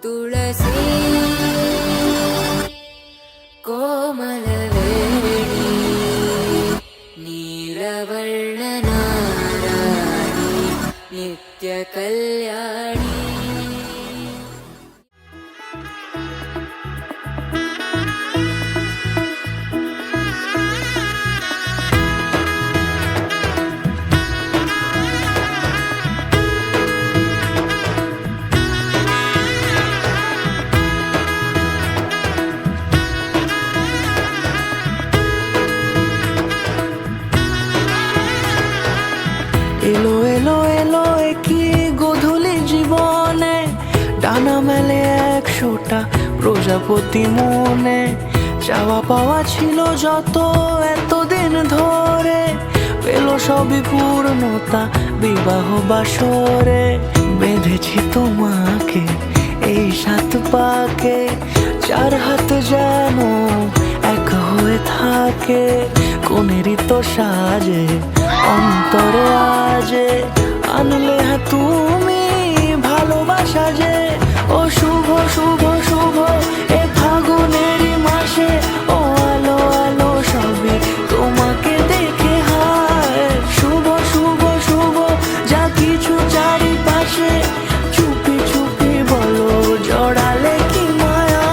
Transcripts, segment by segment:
ತುಳಸಿ ಕೋಮಲವೇಣಿ ನೀಲವರ್ಣನಾರಾಣಿ ನಿತ್ಯ ಕಲ್ಯಾಣಿ. এলো এলো এলো কি গধূলি জীবনে, ডানা মেলে 100টা প্রজাপতি মনে। চাওয়া পাওয়া ছিল যত এতদিন ধরে, পেল সবই পূর্ণতা বিবাহ বাসরে। বেঁধেছি তোমাকে এই 7 পাকে, 4 হাত যেন এক হয়ে থাকে। কোনেরই তো সাজে অন্তরে আজে, আনলে তুমি ভালোবাসা যে। ও শুভ শুভ শুভ এ ফাগুনেরই মাসে, ও আলো আলো সবই তোমাকে দেখে হায়। শুভ শুভ শুভ যা কিছু চারিপাশে, চুপি চুপি বলো জড়ালে কি মায়া।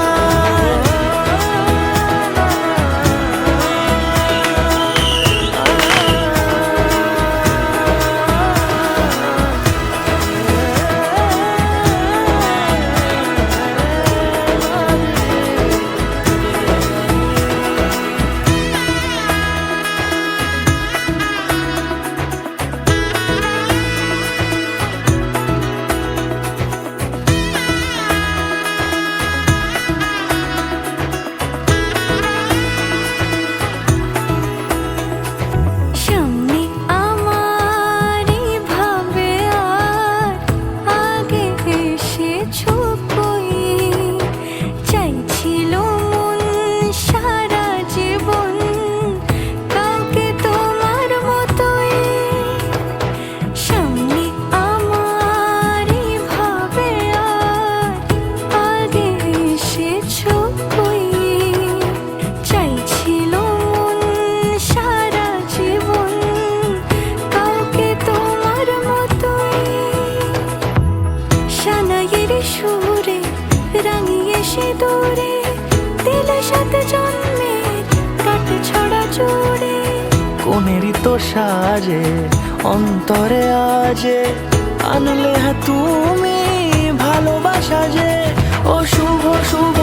সুরে রাঙিয়ে সে দূরে, দিলে 7 জন্মের কাট ছড়া জোড়ে। কোনেরই তো সাজে অন্তরে আজে, আনলে তুমি ভালোবাসা যে। ও শুভ শুভ